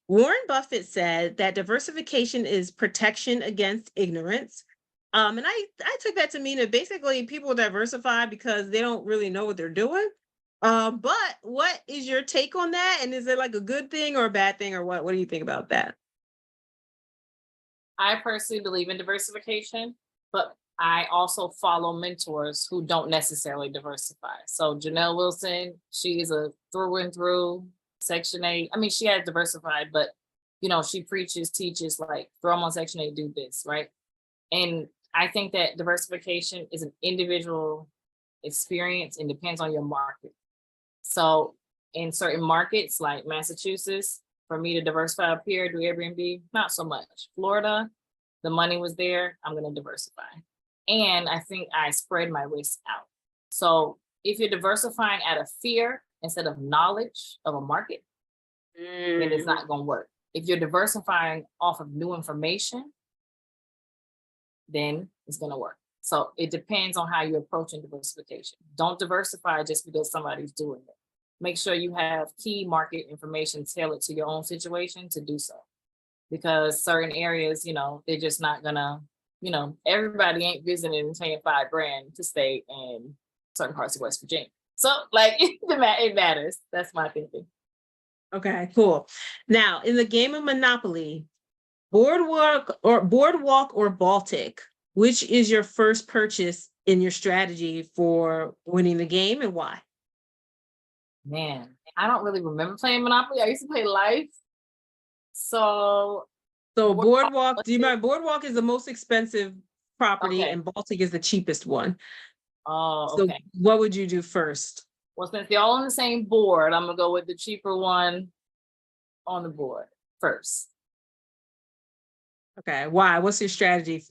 Warren Buffett said that diversification is protection against ignorance. And I took that to mean that basically people diversify because they don't really know what they're doing. But what is your take on that? And is it like a good thing or a bad thing, or what? What do you think about that? I personally believe in diversification, but I also follow mentors who don't necessarily diversify. So Janelle Wilson, she's a through and through Section 8. I mean, she has diversified, but she preaches, teaches like throw them on Section 8, do this, right? And I think that diversification is an individual experience and depends on your market. So in certain markets like Massachusetts, for me to diversify up here, do Airbnb, not so much. Florida, the money was there, I'm going to diversify. And I think I spread my risk out. So if you're diversifying out of fear instead of knowledge of a market, then it's not going to work. If you're diversifying off of new information, then it's going to work. So it depends on how you're approaching diversification. Don't diversify just because somebody's doing it. Make sure you have key market information tailored to your own situation to do so. Because certain areas, they're just not gonna, everybody ain't visiting and paying $5,000 to stay in certain parts of West Virginia. So like it matters. That's my thinking. Okay, cool. Now in the game of Monopoly, Boardwalk or Baltic, which is your first purchase in your strategy for winning the game and why? Man, I don't really remember playing Monopoly. I used to play Life. So Boardwalk, do you remember Boardwalk is the most expensive property okay. and Baltic is the cheapest one. Oh, So okay. what would you do first? Well, since they're all on the same board, I'm gonna go with the cheaper one on the board first. Okay, why? What's your strategy?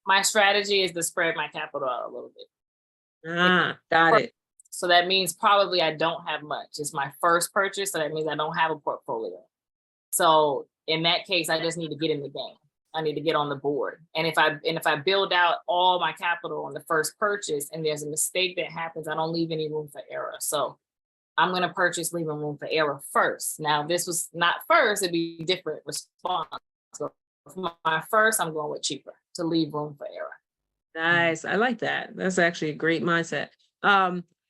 My strategy is to spread my capital out a little bit. Got it. So that means probably I don't have much. It's my first purchase, so that means I don't have a portfolio. So in that case, I just need to get in the game. I need to get on the board. And if I build out all my capital on the first purchase and there's a mistake that happens, I don't leave any room for error. So I'm going to purchase leaving room for error first. Now, if this was not first, it'd be different response. So for my first, I'm going with cheaper to leave room for error. Nice. I like that. That's actually a great mindset.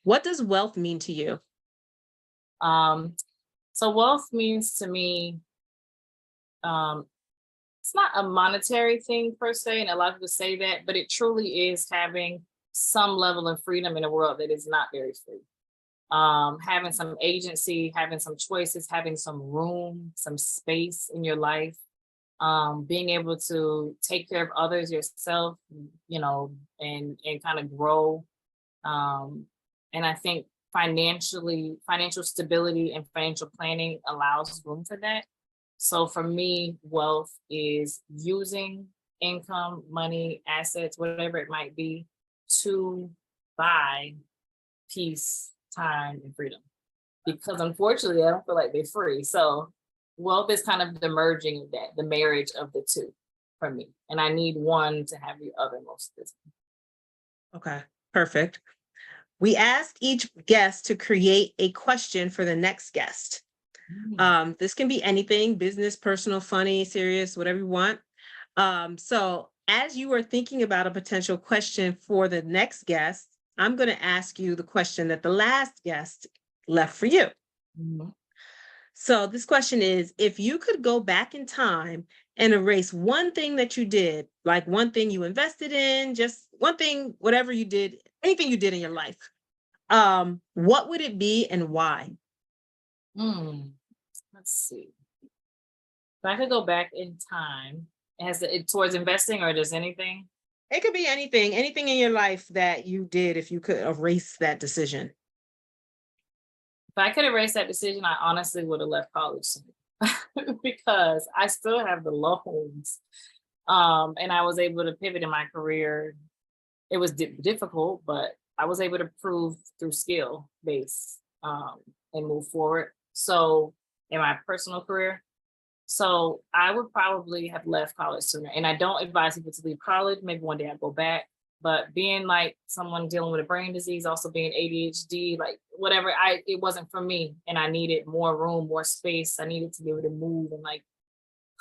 What does wealth mean to you? So wealth means to me, it's not a monetary thing per se, and a lot of people say that, but it truly is having some level of freedom in a world that is not very free. Having some agency, having some choices, having some room, some space in your life, being able to take care of others, yourself, and kind of grow. And I think financial stability and financial planning allows room for that. So for me, wealth is using income, money, assets, whatever it might be, to buy peace, time, and freedom. Because unfortunately, I don't feel like they're free. So wealth is kind of the merging of that, the marriage of the two for me. And I need one to have the other most of the time. Okay, perfect. We asked each guest to create a question for the next guest. This can be anything, business, personal, funny, serious, whatever you want. So as you are thinking about a potential question for the next guest, I'm going to ask you the question that the last guest left for you. Mm-hmm. So this question is, if you could go back in time and erase one thing that you did, like one thing you invested in, just one thing, whatever you did, anything you did in your life, what would it be and why? Let's see. If I could go back in time, towards investing or just anything? It could be anything in your life that you did if you could erase that decision. If I could erase that decision, I honestly would have left college because I still have the loans. And I was able to pivot in my career. It was difficult, but I was able to prove through skill base and move forward. So in my personal career, so I would probably have left college sooner. And I don't advise people to leave college. Maybe one day I'll go back. But being like someone dealing with a brain disease, also being ADHD, like whatever, it wasn't for me. And I needed more room, more space. I needed to be able to move and like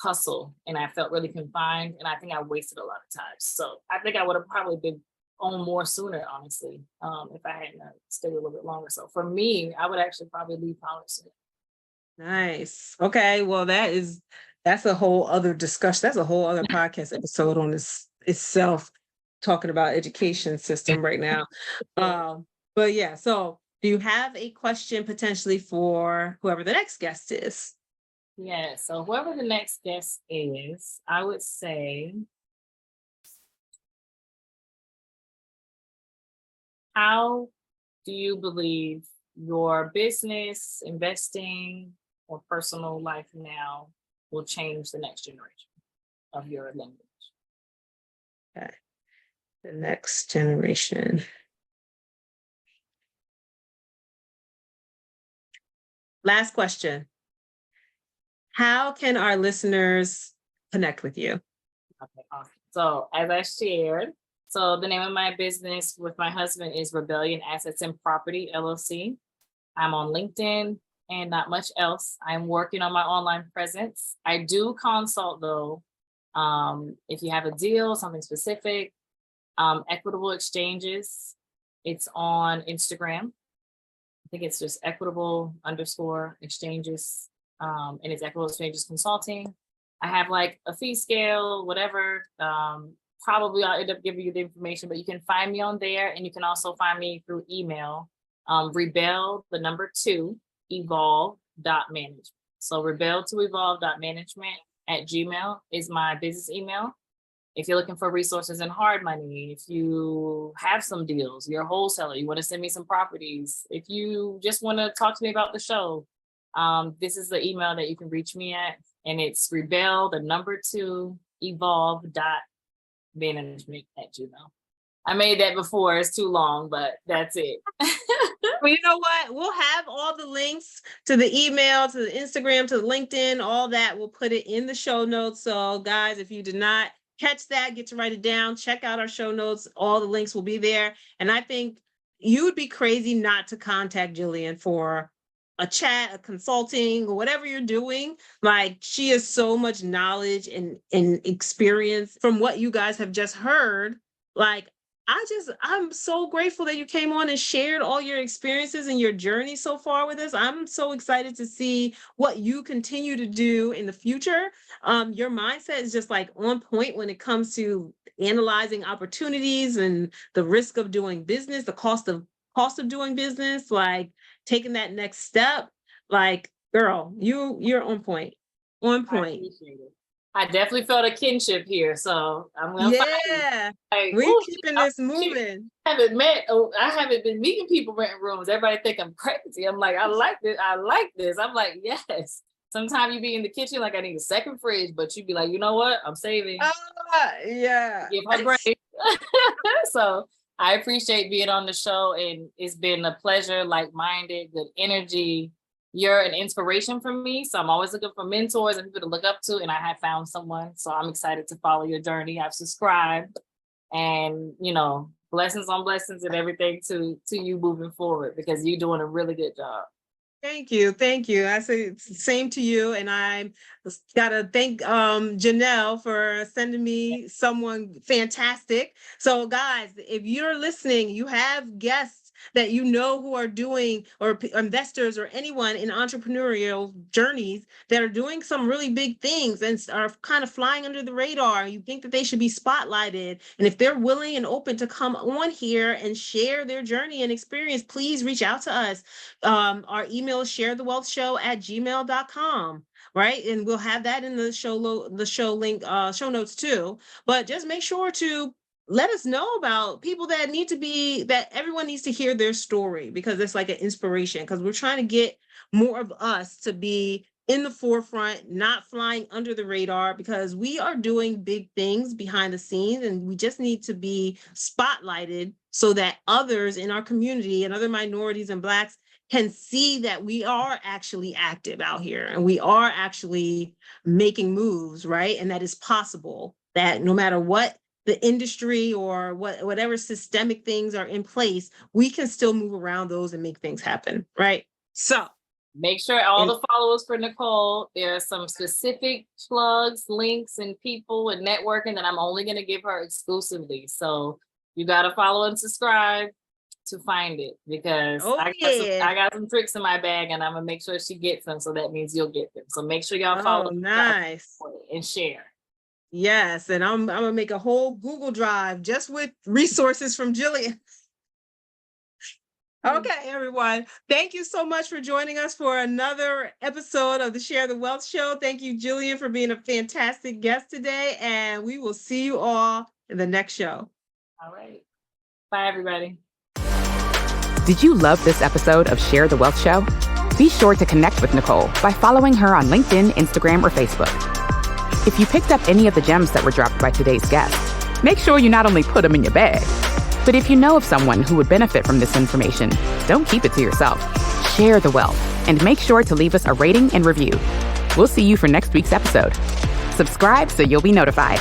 hustle. And I felt really confined. And I think I wasted a lot of time. So I think I would have probably been on more sooner, honestly, if I hadn't stayed a little bit longer. So for me, I would actually probably leave college sooner. Nice. Okay. Well, that is That's a whole other discussion. That's a whole other podcast episode on this itself, talking about education system right now. But yeah, so do you have a question potentially for whoever the next guest is? Yeah, so whoever the next guest is, I would say, how do you believe your business, investing, or personal life now will change the next generation of your lineage? Okay. The next generation. Last question. How can our listeners connect with you? Okay, awesome. So as I shared, so the name of my business with my husband is Rebellion Assets and Property LLC. I'm on LinkedIn and not much else. I'm working on my online presence. I do consult though. If you have a deal, something specific, Equitable Exchanges, it's on Instagram. I think it's just equitable_exchanges. And it's Equitable Exchanges Consulting. I have like a fee scale, whatever. Probably I'll end up giving you the information, but you can find me on there, and you can also find me through email. Rebel2 evolve.management. So rebel2evolve.management@gmail is my business email. If you're looking for resources and hard money, if you have some deals, you're a wholesaler, you want to send me some properties, if you just want to talk to me about the show, this is the email that you can reach me at, and it's rebel2 evolve.management@gmail. I made that before, it's too long, but that's it. Well, you know what? We'll have all the links to the email, to the Instagram, to the LinkedIn, all that. We'll put it in the show notes. So guys, if you did not catch that, get to write it down, check out our show notes. All the links will be there. And I think you would be crazy not to contact Jillian for a chat, a consulting, or whatever you're doing. Like, she has so much knowledge and experience from what you guys have just heard. Like, I'm so grateful that you came on and shared all your experiences and your journey so far with us. I'm so excited to see what you continue to do in the future. Your mindset is just like on point when it comes to analyzing opportunities and the risk of doing business, the cost of doing business, like taking that next step. Like, girl, you're on point. On I point. appreciate it. I definitely felt a kinship here, so I'm gonna find you. Yeah, Like, we're ooh, keeping this moving. I haven't been meeting people renting rooms. Everybody think I'm crazy. I'm like, I like this. I'm like, yes. Sometimes you be in the kitchen like I need a second fridge, but you be like, you know what? I'm saving. Yeah. Give her grace. So I appreciate being on the show, and it's been a pleasure, like-minded, good energy. You're an inspiration for me. So I'm always looking for mentors and people to look up to, and I have found someone. So I'm excited to follow your journey. I've subscribed, and blessings on blessings and everything to you moving forward, because you're doing a really good job. Thank you. I say it's the same to you. And I gotta thank Janelle for sending me someone fantastic. So guys, if you're listening, you have guests that you know who are doing, or investors or anyone in entrepreneurial journeys that are doing some really big things and are kind of flying under the radar. You think that they should be spotlighted. And if they're willing and open to come on here and share their journey and experience, please reach out to us. Our email is sharethewealthshow@gmail.com. Right. And we'll have that in the show link, show notes too. But just make sure to let us know about people that everyone needs to hear their story, because it's like an inspiration, because we're trying to get more of us to be in the forefront, not flying under the radar, because we are doing big things behind the scenes, and we just need to be spotlighted so that others in our community and other minorities and Blacks can see that we are actually active out here and we are actually making moves, right? And that is possible, that no matter what the industry or whatever systemic things are in place, we can still move around those and make things happen, right? So make sure all the followers for Nicole, there are some specific plugs, links, and people and networking that I'm only going to give her exclusively. So you got to follow and subscribe. to find it because Oh, I got some tricks in my bag and I'm gonna make sure she gets them. So that means you'll get them. So make sure y'all follow nice. and share. Yes, and I'm gonna make a whole Google Drive just with resources from Jillian. Okay, everyone. Thank you so much for joining us for another episode of the Share the Wealth Show. Thank you, Jillian, for being a fantastic guest today, and we will see you all in the next show. All right. Bye, everybody. Did you love this episode of Share the Wealth Show? Be sure to connect with Nicole by following her on LinkedIn, Instagram, or Facebook. If you picked up any of the gems that were dropped by today's guest, make sure you not only put them in your bag, but if you know of someone who would benefit from this information, don't keep it to yourself. Share the wealth and make sure to leave us a rating and review. We'll see you for next week's episode. Subscribe so you'll be notified.